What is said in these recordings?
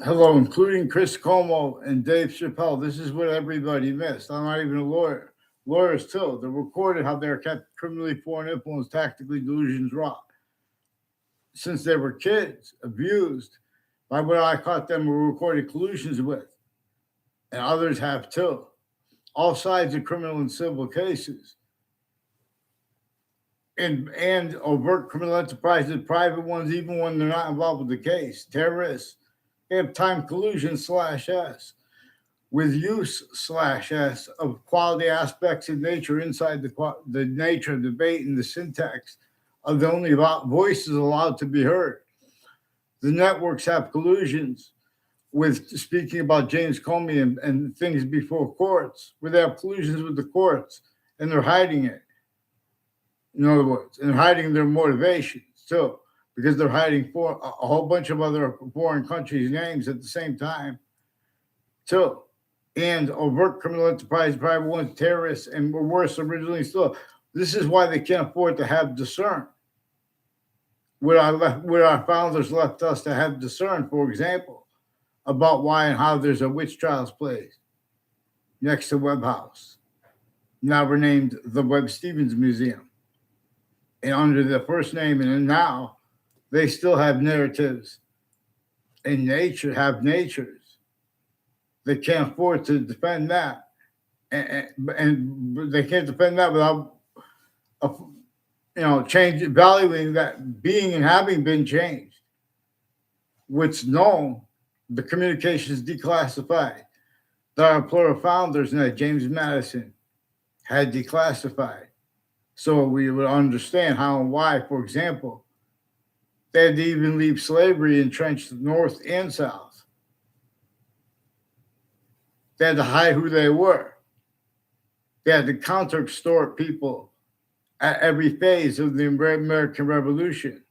Hello, including Chris Cuomo and Dave Chappelle. This is what everybody missed. I'm not even a lawyer. Lawyers too. They recorded how they're kept criminally foreign influence, tactically delusions wrought. Since they were kids, abused by what I caught them were recorded collusions with, and others have too. All sides of criminal and civil cases. And overt criminal enterprises, private ones, even when they're not involved with the case. Terrorists, they have time collusion slash S with use slash S of quality aspects of nature inside the nature of debate and the syntax of the only voices allowed to be heard. The networks have collusions with speaking about James Comey and things before courts, where they have collusions with the courts and they're hiding it. In other words, and hiding their motivations too, because they're hiding for a whole bunch of other foreign countries' names at the same time too. And overt criminal enterprise, private ones, terrorists, and worse, originally still. This is why they can't afford to have discerned. What our founders left us to have discerned, for example, about why and how there's a witch trials place next to Webb House, now renamed the Webb Stevens Museum. And under the first name, and now they still have narratives and have natures. They can't afford to defend that, and they can't defend that without, valuing that being and having been changed. What's known, the communications declassified. That our plural founders and that James Madison had declassified. So we would understand how and why, for example, they had to even leave slavery entrenched north and south. They had to hide who they were. They had to counter-extort people at every phase of the American Revolution.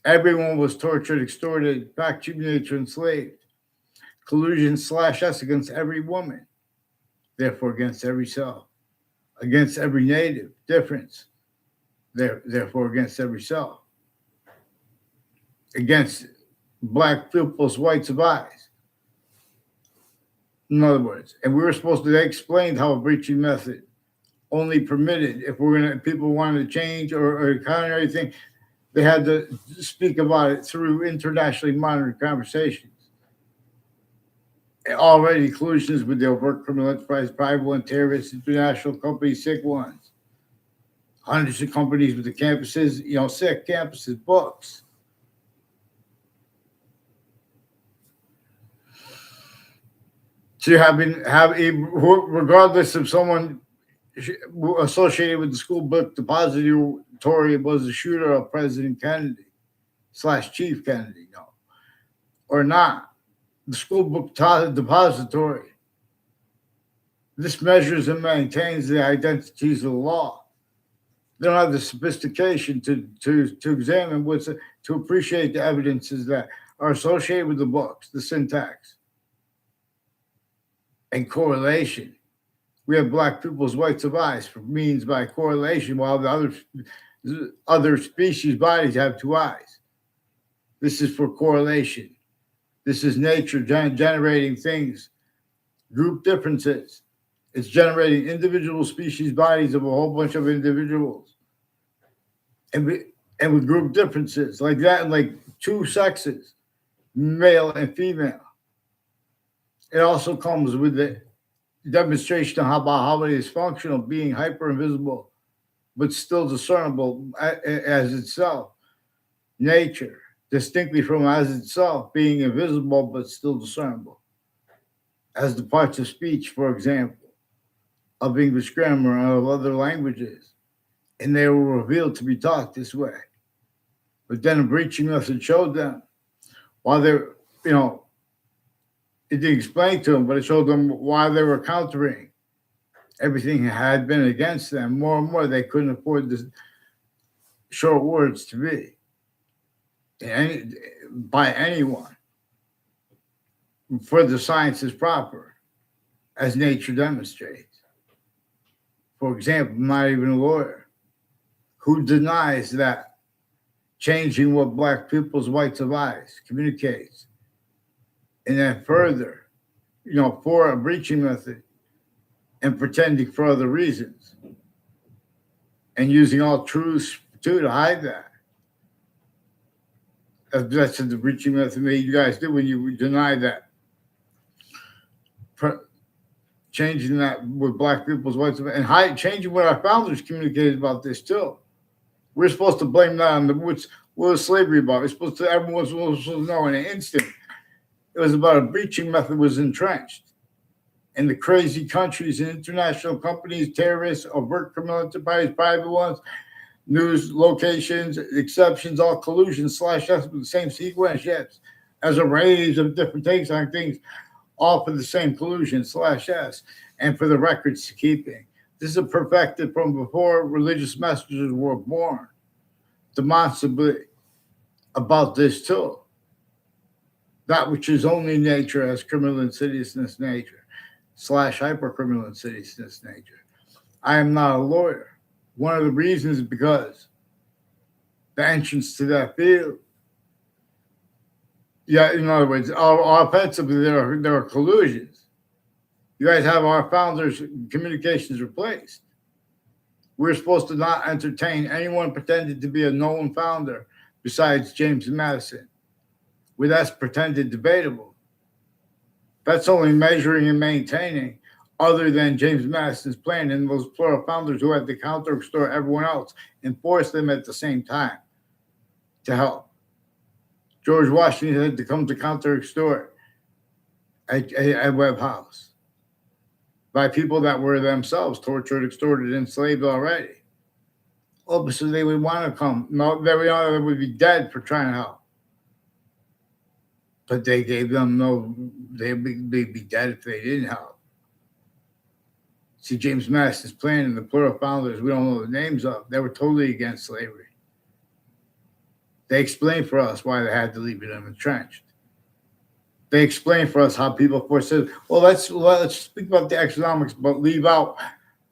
Everyone was tortured, extorted, fact, humiliated, enslaved. Collusion slash us against every woman, therefore against every self, against every native difference, therefore against every self, against black pupils, whites of eyes. In other words, and we were supposed to, they explained how a breaching method only permitted if people wanted to change or counter anything, they had to speak about it through internationally monitored conversations. Already collusions with the overt criminal enterprise, private one, terrorists, international companies, sick ones. Hundreds of companies with the campuses, sick campuses, books. So you regardless of someone associated with the school book depository was the shooter of President Kennedy / Chief Kennedy, or not. The school book depository. This measures and maintains the identities of the law. They don't have the sophistication to examine to appreciate the evidences that are associated with the books, the syntax, and correlation. We have black pupils, whites of eyes, means by correlation, while the other species bodies have two eyes. This is for correlation. This is nature generating things, group differences. It's generating individual species bodies of a whole bunch of individuals. And with group differences like that, and like two sexes, male and female. It also comes with the demonstration of how it is functional, being hyper invisible, but still discernible as itself. Nature, distinctly from as itself, being invisible but still discernible. As the parts of speech, for example, of English grammar and of other languages, and they were revealed to be taught this way. But then a breaching method showed them while they're, it didn't explain to them, but it showed them why they were countering. Everything had been against them. More and more, they couldn't afford the short words to be by anyone. For the science is proper, as nature demonstrates. For example, I'm not even a lawyer who denies that changing what black people's whites of eyes communicates. And then further, for a breaching method and pretending for other reasons and using all truths too to hide that. That's the breaching method that you guys do when you deny that. Changing that with black people's whites and changing what our founders communicated about this too. We're supposed to blame that on what was slavery about? Everyone was supposed to know in an instant. It was about a breaching method was entrenched. And the crazy countries and international companies, terrorists, overt criminal enterprises, private ones, news locations, exceptions, all collusion /s with the same sequence, yes, as a range of different takes on things, all for the same collusion /s and for the records keeping. This is perfected from before religious messages were born, demonstrably about this too. That which is only nature has criminal insidiousness nature / hypercriminal insidiousness nature. I am not a lawyer. One of the reasons is because the entrance to that field, in other words, offensively, there are collusions. You guys have our founders' communications replaced. We're supposed to not entertain anyone pretending to be a known founder besides James Madison. Well, that's pretended debatable. That's only measuring and maintaining, other than James Madison's plan and those plural founders who had to counter-extort everyone else and force them at the same time to help. George Washington had to come to counter-extort at Webb House by people that were themselves tortured, extorted, enslaved already. Obviously, they would want to come. No, they would be dead for trying to help. But they gave them they'd be dead if they didn't help. See, James Madison's plan and the plural founders, we don't know the names of, they were totally against slavery. They explained for us why they had to leave them entrenched. They explained for us how people forced it. Well, let's speak about the economics, but leave out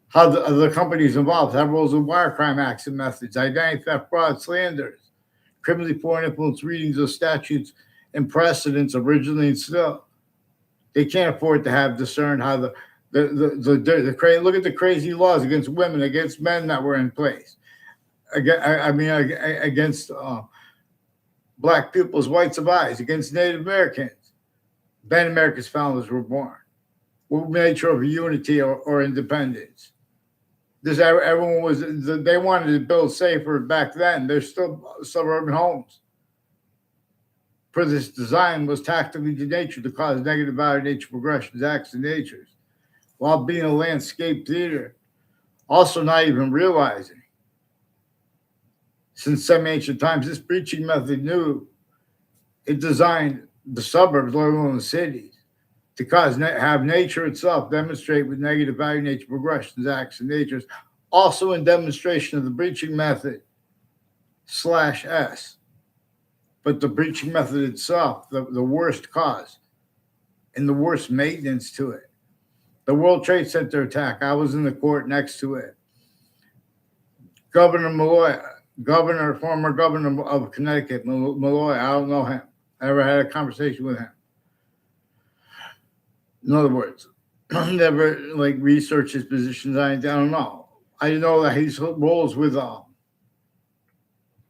how the companies involved have roles in wire crime acts and methods, identity theft, fraud, slanders, criminally foreign influence readings of statutes and precedents originally and still. They can't afford to have discerned how look at the crazy laws against women, against men that were in place. Against black people's whites of eyes, against Native Americans. Then America's founders were born. What nature of unity or independence? Everyone they wanted to build safer back then. There's still suburban homes. For this design was tactically denatured to cause negative value nature progressions, acts, and natures, while being a landscape theater, also not even realizing. Since some ancient times, this breaching method knew it designed the suburbs, let alone the cities, to have nature itself demonstrate with negative value nature progressions, acts, and natures, also in demonstration of the breaching method /s. But the breaching method itself, the worst cause and the worst maintenance to it. The World Trade Center attack, I was in the court next to it. Governor Malloy, former governor of Connecticut, Malloy, I don't know him. I never had a conversation with him. In other words, I never researched his positions. I don't know. I know that he rolls with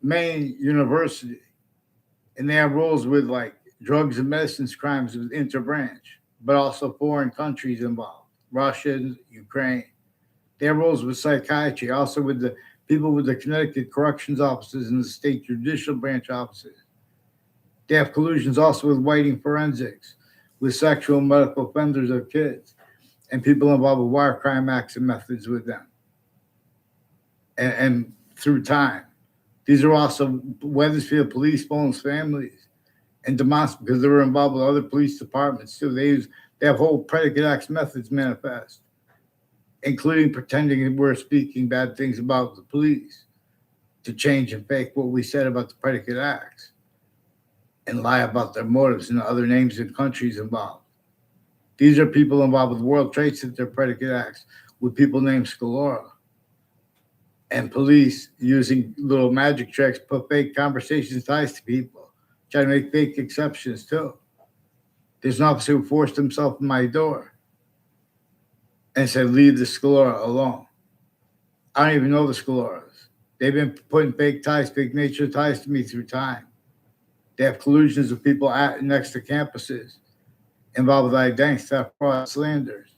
Maine University. And they have roles with drugs and medicines crimes with interbranch, but also foreign countries involved, Russia, Ukraine. They have roles with psychiatry, also with the people with the Connecticut corrections offices and the state judicial branch offices. They have collusions also with whiting forensics, with sexual and medical offenders of kids, and people involved with wire crime acts and methods with them. And through time. These are also Weathersfield police phones, families, and demonstrate because they were involved with other police departments too. They have whole predicate acts methods manifest, including pretending we're speaking bad things about the police to change and fake what we said about the predicate acts and lie about their motives and other names and countries involved. These are people involved with World Trade Center predicate acts with people named Scalora. and police using little magic tricks put fake conversations ties to people, try to make fake exceptions too. There's an officer who forced himself in my door and said, "Leave the Scalora alone." I don't even know the Scaloras. They've been putting fake ties, fake nature ties to me through time. They have collusions of people next to campuses involved with identity theft, fraud, slanders.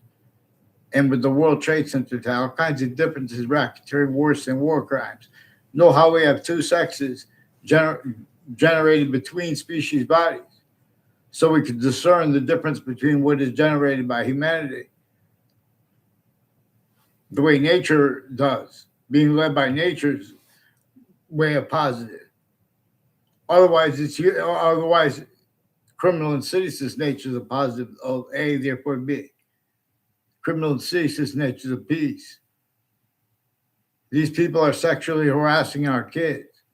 And with the World Trade Center, all kinds of differences, racketeering, worse than war crimes. Know how we have two sexes generated between species bodies, so we can discern the difference between what is generated by humanity, the way nature does, being led by nature's way of positive. Otherwise, criminal insidious nature is a positive of A, therefore B. Criminal insidious nature is a peace. These people are sexually harassing our kids.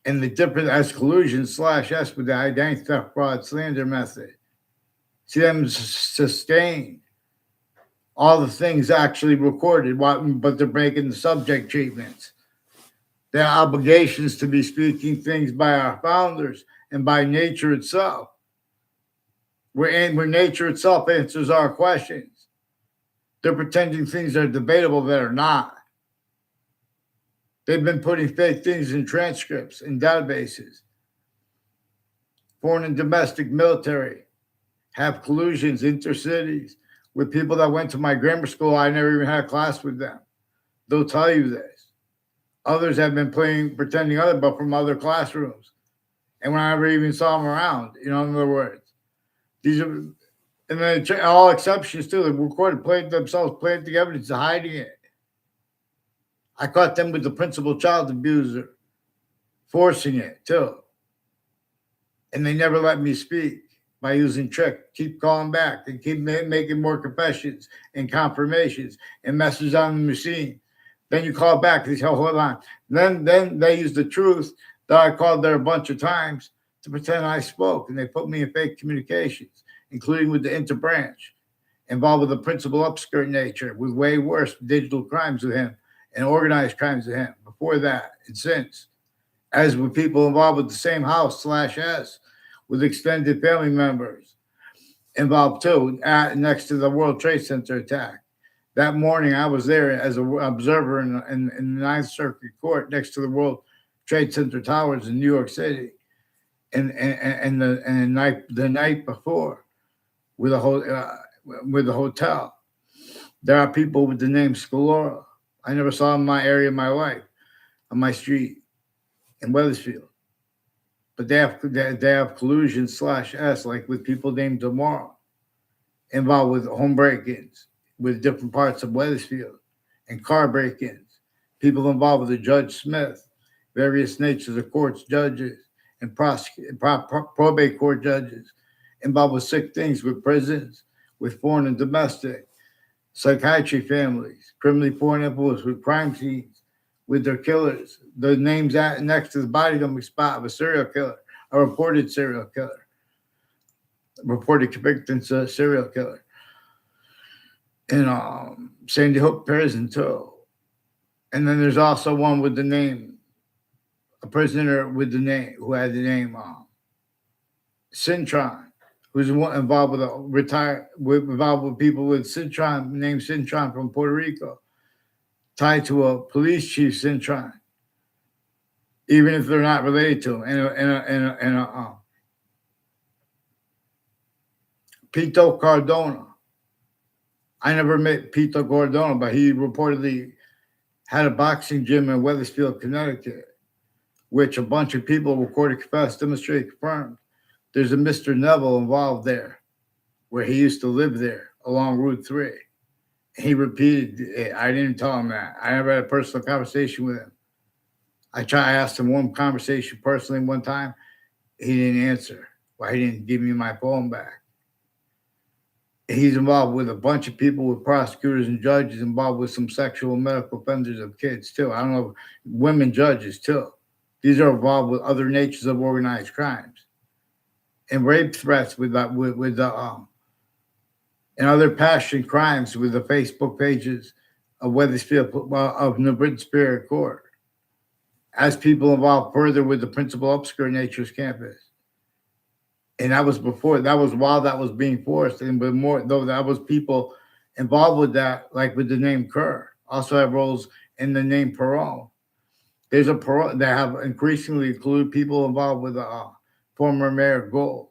And the difference as collusion /S with the identity theft, fraud, slander method. See them sustain all the things actually recorded, but they're breaking the subject treatments. Their obligations to be speaking things by our founders and by nature itself. Where nature itself answers our questions. They're pretending things are debatable that are not. They've been putting fake things in transcripts and databases. Foreign and domestic military have collusions intercities with people that went to my grammar school. I never even had a class with them. They'll tell you this. Others have been pretending other, but from other classrooms. And when I never even saw them around, in other words. These are, and then all exceptions too. They recorded, played themselves, played the evidence, hiding it. I caught them with the principal child abuser, forcing it too. And they never let me speak by using trick. Keep calling back and keep making more confessions and confirmations and messages on the machine. Then you call back. They say, hold on. Then they use the truth that I called there a bunch of times to pretend I spoke. And they put me in fake communications, including with the interbranch, involved with the principal upskirt nature, with way worse digital crimes with him and organized crimes with him before that and since, as with people involved with the same house /S, with extended family members involved too, next to the World Trade Center attack. That morning, I was there as an observer in the Ninth Circuit Court next to the World Trade Center towers in New York City, and the night before, with the hotel. There are people with the name Scalora. I never saw in my area in my life, on my street in Wethersfield. But they have collusion /S, like with people named tomorrow, involved with home break-ins with different parts of Wethersfield and car break-ins. People involved with the Judge Smith, various natures of courts, judges, and probate court judges, involved with sick things, with prisons, with foreign and domestic, psychiatry families, criminally foreign influence with crime scenes, with their killers, the names next to the body dumping spot of a serial killer, a reported serial killer, reported convicted serial killer in Sandy Hook prison too. And then there's also one with the name, a prisoner with the name, who had the name Cintron, who's involved with involved with people with Cintron, named Cintron from Puerto Rico, tied to a police chief Cintron, even if they're not related to him. And Pito Cardona. I never met Pito Cardona, but he reportedly had a boxing gym in Wethersfield, Connecticut, which a bunch of people recorded, confessed, demonstrated, confirmed. There's a Mr. Neville involved there, where he used to live there along Route 3. He repeated it. I didn't tell him that. I never had a personal conversation with him. I asked him one conversation personally one time. He didn't answer. Well, he didn't give me my phone back. He's involved with a bunch of people, with prosecutors and judges, involved with some sexual and medical offenders of kids too. I don't know, women judges too. These are involved with other natures of organized crimes and rape threats with and other passion crimes with the Facebook pages of Weathersfield of unabridged Superior Court. As people involved further with the principal upskirt Nature's campus. And that was while that was being forced. And but more, though, that was people involved with that, like with the name Kerr, also have roles in the name Perot. There's a Perot that have increasingly included people involved with former Mayor Gold.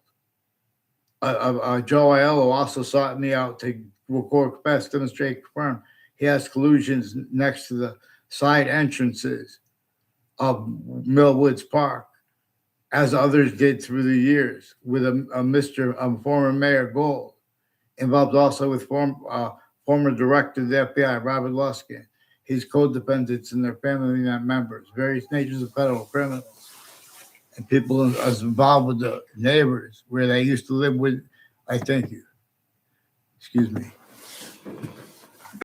Joe Aiello also sought me out to record, confess, demonstrate, confirm. He has collusions next to the side entrances of Millwoods Park, as others did through the years, with a former Mayor Gold, involved also with former director of the FBI, Robert Luskin, his co-defendants and their family members, various natures of federal criminals, and people involved with the neighbors where they used to live with. I thank you. Excuse me.